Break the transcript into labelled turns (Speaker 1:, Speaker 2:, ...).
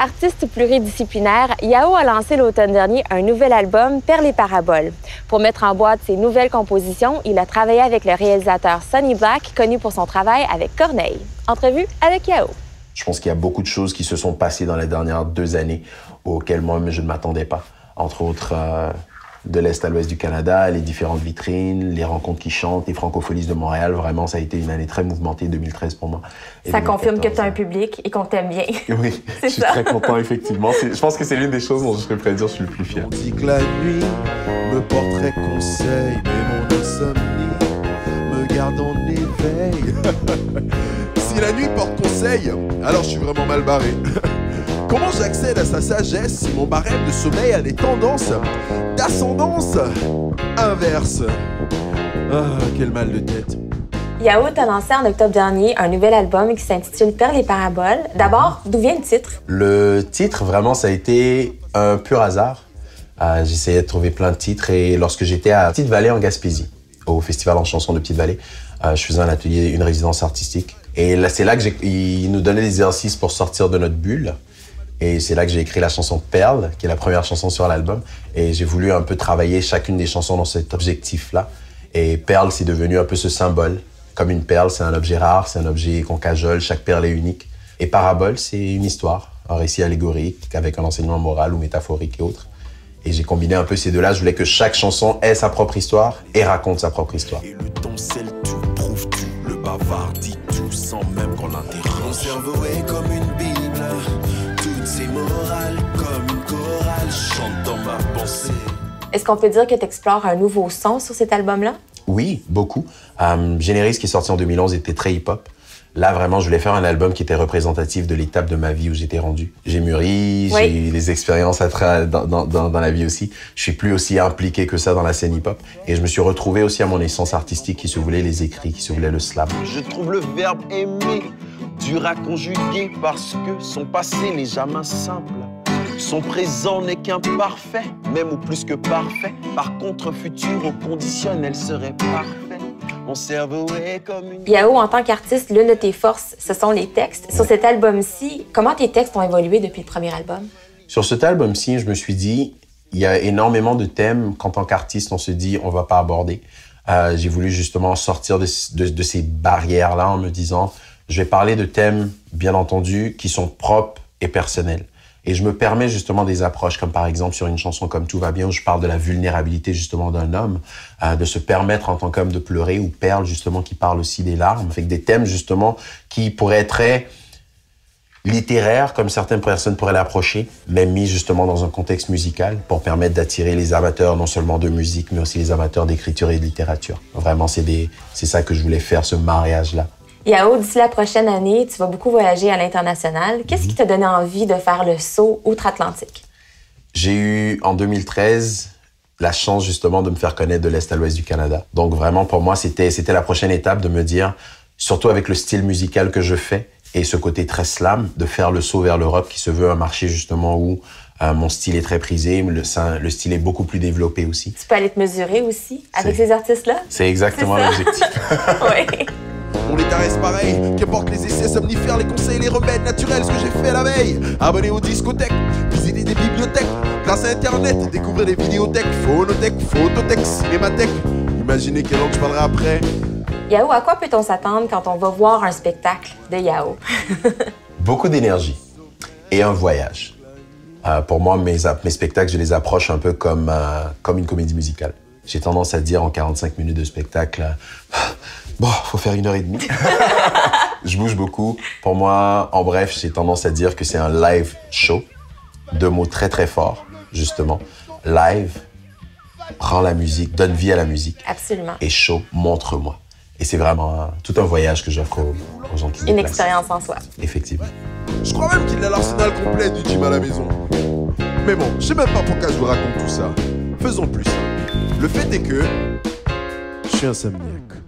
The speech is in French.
Speaker 1: Artiste pluridisciplinaire, Yao a lancé l'automne dernier un nouvel album, Perles et Paraboles. Pour mettre en boîte ses nouvelles compositions, il a travaillé avec le réalisateur Sonny Black, connu pour son travail avec Corneille. Entrevue avec Yao.
Speaker 2: Je pense qu'il y a beaucoup de choses qui se sont passées dans les dernières 2 années auxquelles moi-même je ne m'attendais pas. Entre autres, de l'Est à l'Ouest du Canada, les différentes vitrines, les rencontres qui chantent, les francopholies de Montréal. Vraiment, ça a été une année très mouvementée, 2013 pour moi. Et
Speaker 1: ça confirme que tu as un public et qu'on t'aime bien.
Speaker 2: Oui, je suis très content, effectivement. Je pense que c'est l'une des choses dont je serais dire je suis le plus fier.
Speaker 3: On dit que la nuit me porterait conseil, mais mon insomnie me garde en éveil. Si la nuit porte conseil, alors je suis vraiment mal barré. Comment j'accède à sa sagesse si mon barème de sommeil a des tendances d'ascendance inverse? Ah, quel mal de tête.
Speaker 1: Yao a lancé en octobre dernier un nouvel album qui s'intitule Perles et Paraboles. D'abord, d'où vient le titre?
Speaker 2: Le titre, vraiment, ça a été un pur hasard. J'essayais de trouver plein de titres et lorsque j'étais à Petite-Vallée en Gaspésie, au Festival en chansons de Petite-Vallée, je faisais un atelier, une résidence artistique. Et là, c'est là qu'ils nous donnaient des exercices pour sortir de notre bulle. Et c'est là que j'ai écrit la chanson Perles, qui est la première chanson sur l'album. Et j'ai voulu un peu travailler chacune des chansons dans cet objectif-là. Et Perles, c'est devenu un peu ce symbole. Comme une perle, c'est un objet rare, c'est un objet qu'on cajole, chaque perle est unique. Et Parabole, c'est une histoire, un récit allégorique avec un enseignement moral ou métaphorique et autres. Et j'ai combiné un peu ces deux-là. Je voulais que chaque chanson ait sa propre histoire et raconte sa propre histoire.
Speaker 3: Et le ton scelle tout, prouve tout, le bavard dit tout sans même qu'on l'interroge. Mon cerveau est comme une bible, toutes ces morales comme une chorale chante dans ma pensée.
Speaker 1: Est-ce qu'on peut dire que tu explores un nouveau son sur cet album-là?
Speaker 2: Oui, beaucoup. Généris, qui est sorti en 2011, était très hip-hop. Là, vraiment, je voulais faire un album qui était représentatif de l'étape de ma vie où j'étais rendu. J'ai mûri,
Speaker 1: oui.
Speaker 2: J'ai eu des expériences dans la vie aussi. Je suis plus aussi impliqué que ça dans la scène hip-hop. Et je me suis retrouvé aussi à mon essence artistique qui se voulait les écrits, qui se voulait le slam.
Speaker 4: Je trouve le verbe aimer dur à conjuguer parce que son passé n'est jamais simple. Son présent n'est qu'imparfait, même ou plus que parfait. Par contre, un futur au conditionnel serait parfait. Mon cerveau est comme une...
Speaker 1: Yao, en tant qu'artiste, l'une de tes forces, ce sont les textes. Ouais. Sur cet album-ci, comment tes textes ont évolué depuis le premier album?
Speaker 2: Sur cet album-ci, je me suis dit, il y a énormément de thèmes qu'en tant qu'artiste, on se dit, on va pas aborder. J'ai voulu justement sortir de ces barrières-là en me disant, je vais parler de thèmes, bien entendu, qui sont propres et personnels. Et je me permets justement des approches, comme par exemple sur une chanson comme Tout va bien, où je parle de la vulnérabilité justement d'un homme, de se permettre en tant qu'homme de pleurer, ou Perles justement qui parle aussi des larmes, avec des thèmes justement qui pourraient être très littéraires, comme certaines personnes pourraient l'approcher, mais mis justement dans un contexte musical pour permettre d'attirer les amateurs non seulement de musique, mais aussi les amateurs d'écriture et de littérature. Vraiment, c'est ça que je voulais faire, ce mariage-là.
Speaker 1: Yao, d'ici la prochaine année, tu vas beaucoup voyager à l'international. Qu'est-ce qui t'a donné envie de faire le saut outre-Atlantique?
Speaker 2: J'ai eu, en 2013, la chance justement de me faire connaître de l'Est à l'Ouest du Canada. Donc vraiment, pour moi, c'était la prochaine étape de me dire, surtout avec le style musical que je fais et ce côté très slam, de faire le saut vers l'Europe qui se veut un marché justement où mon style est très prisé, le style est beaucoup plus développé aussi.
Speaker 1: Tu peux aller te mesurer aussi avec ces artistes-là?
Speaker 2: C'est exactement l'objectif.
Speaker 1: Oui.
Speaker 3: On les taresse pareil, qu'importe les essais somnifères, les conseils, les remèdes naturels, ce que j'ai fait la veille. Abonner aux discothèques, visiter des bibliothèques, grâce à Internet, découvrir des vidéothèques, phonothèques, photothèques, cinémathèques. Imaginez quelle langue je parlerai après.
Speaker 1: Yao, à quoi peut-on s'attendre quand on va voir un spectacle de Yao?
Speaker 2: Beaucoup d'énergie et un voyage. Pour moi, mes spectacles, je les approche un peu comme une comédie musicale. J'ai tendance à dire en 45 minutes de spectacle, bon, faut faire 1h30. Je bouge beaucoup. Pour moi, en bref, j'ai tendance à dire que c'est un live show. 2 mots très très forts, justement. Live, prends la musique, donne vie à la musique.
Speaker 1: Absolument.
Speaker 2: Et show, montre-moi. Et c'est vraiment tout un voyage que j'offre aux gens qui me déplacent.
Speaker 1: Une expérience en soi.
Speaker 2: Effectivement.
Speaker 3: Je crois même qu'il a l'arsenal complet du gym à la maison. Mais bon, je sais même pas pourquoi je vous raconte tout ça. Faisons plus simple. Le fait est que je suis insomniaque.